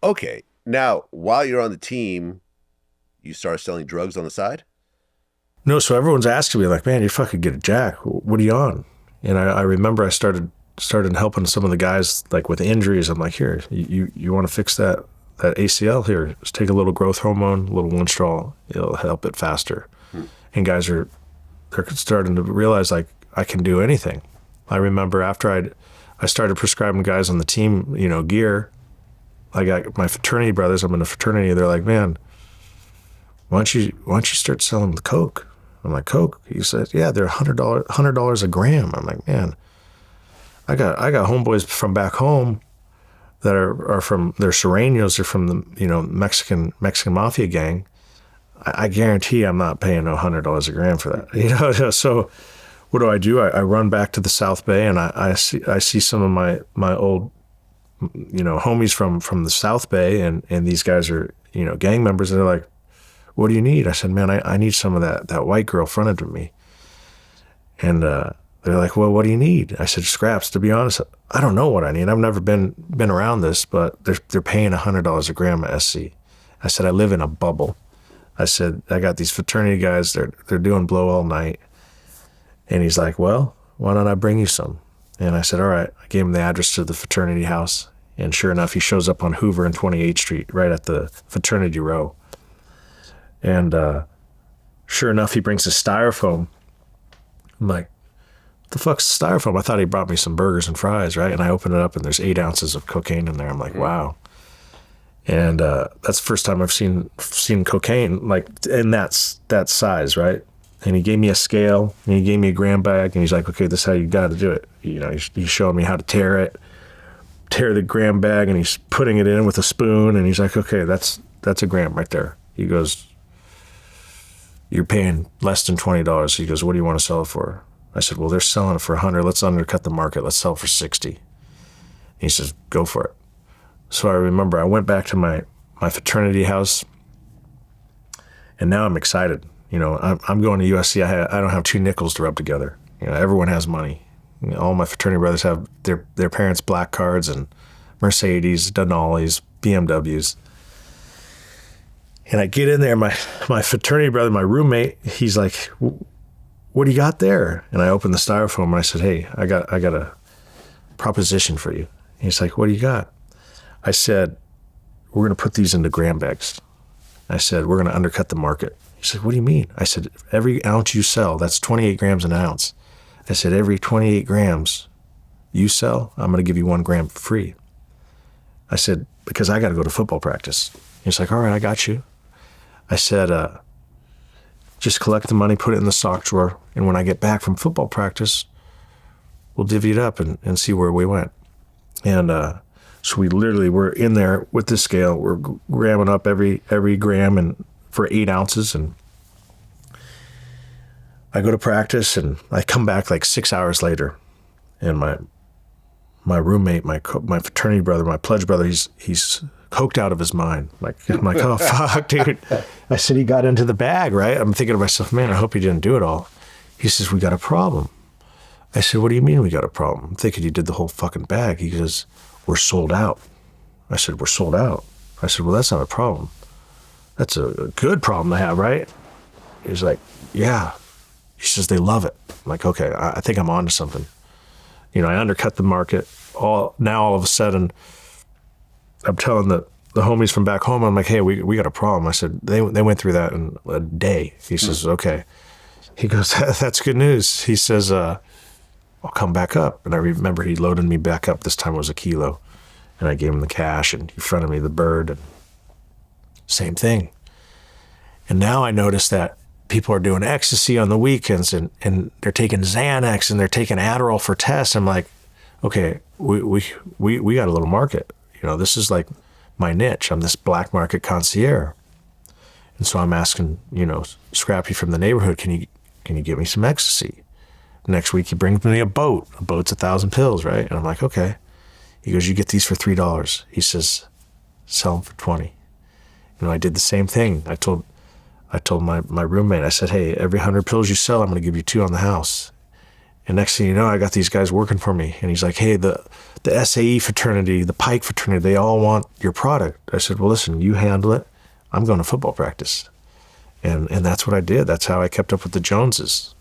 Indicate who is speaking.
Speaker 1: Okay. Now, while you're on the team, you start selling drugs on the side?
Speaker 2: No, so everyone's asking me like, man, you fucking get a jack. What are you on? And I remember I started helping some of the guys like with injuries. I'm like, here, you want to fix that ACL? Here, just take a little growth hormone, a little Winstrol. It'll help it faster. And guys they're starting to realize like I can do anything. I remember after I started prescribing guys on the team, gear. I got my fraternity brothers. I'm in a fraternity. They're like, man, why don't you start selling the coke? I'm like, coke? He said, yeah, they're $100 a gram. I'm like, man, I got homeboys from back home that are from, they're Sureños, they're from the Mexican mafia gang. I guarantee I'm not paying $100 a gram for that. So what do? I run back to the South Bay and I see some of my old homies from the South Bay and these guys are gang members and they're like, what do you need? I said, man, I need some of that white girl fronted with me. And they're like, well, what do you need? I said, scraps. To be honest, I don't know what I need. I've never been around this, but they're paying $100 a gram at SC. I said, I live in a bubble. I said, I got these fraternity guys, they're doing blow all night. And he's like, well, why don't I bring you some? And I said, all right. I gave him the address to the fraternity house. And sure enough, he shows up on Hoover and 28th Street, right at the fraternity row. And sure enough, he brings a styrofoam. I'm like, what the fuck's styrofoam? I thought he brought me some burgers and fries, right? And I open it up and there's 8 ounces of cocaine in there. I'm like, wow. And that's the first time I've seen cocaine like in that size, right? And he gave me a scale and he gave me a gram bag and he's like, okay, this is how you got to do it. He's showing me how to tear the gram bag and he's putting it in with a spoon and he's like, okay, that's a gram right there. He goes, you're paying less than $20. He goes, what do you want to sell it for? I said, well, they're selling it for $100. Let's undercut the market. Let's sell it for $60. He says, go for it. So I remember I went back to my fraternity house and now I'm excited. I'm going to USC. I don't have 2 nickels to rub together. Everyone has money. All my fraternity brothers have their parents' black cards and Mercedes, Denali's, BMWs. And I get in there, my fraternity brother, my roommate, he's like, what do you got there? And I opened the styrofoam and I said, hey, I got a proposition for you. And he's like, what do you got? I said, we're going to put these into gram bags. I said, we're going to undercut the market. He said, what do you mean? I said, every ounce you sell, that's 28 grams an ounce. I said, every 28 grams you sell, I'm going to give you 1 gram free. I said, because I got to go to football practice. He's like, all right, I got you. I said, just collect the money, put it in the sock drawer, and when I get back from football practice, we'll divvy it up and see where we went. And so we literally were in there with the scale. We're gramming up every gram and for 8 ounces. And I go to practice, and I come back like 6 hours later, and my roommate, my fraternity brother, my pledge brother, he's coked out of his mind. I'm like, oh, fuck, dude. I said, he got into the bag, right? I'm thinking to myself, man, I hope he didn't do it all. He says, we got a problem. I said, what do you mean we got a problem? I'm thinking he did the whole fucking bag. He goes, we're sold out. I said, we're sold out. I said, well, that's not a problem. That's a good problem to have, right? He's like, yeah. He says, they love it. I'm like, okay, I think I'm onto something. I undercut the market. All of a sudden, I'm telling the homies from back home, I'm like, hey, we got a problem. I said, they went through that in a day. He says, okay. He goes, that's good news. He says, I'll come back up. And I remember he loaded me back up. This time it was a kilo. And I gave him the cash, and he fronted me the bird. And same thing. And now I notice that people are doing ecstasy on the weekends, and they're taking Xanax, and they're taking Adderall for tests. I'm like, okay, we got a little market. This is like my niche. I'm this black market concierge. And so I'm asking, Scrappy from the neighborhood, can you give me some ecstasy? Next week he brings me a boat. A boat's 1,000 pills, right? And I'm like, okay. He goes, you get these for $3. He says, sell them for 20. I did the same thing. I told my roommate, I said, hey, every 100 pills you sell, I'm going to give you 2 on the house. And next thing you know, I got these guys working for me. And he's like, hey, the SAE fraternity, the Pike fraternity, they all want your product. I said, well, listen, you handle it. I'm going to football practice. And that's what I did. That's how I kept up with the Joneses.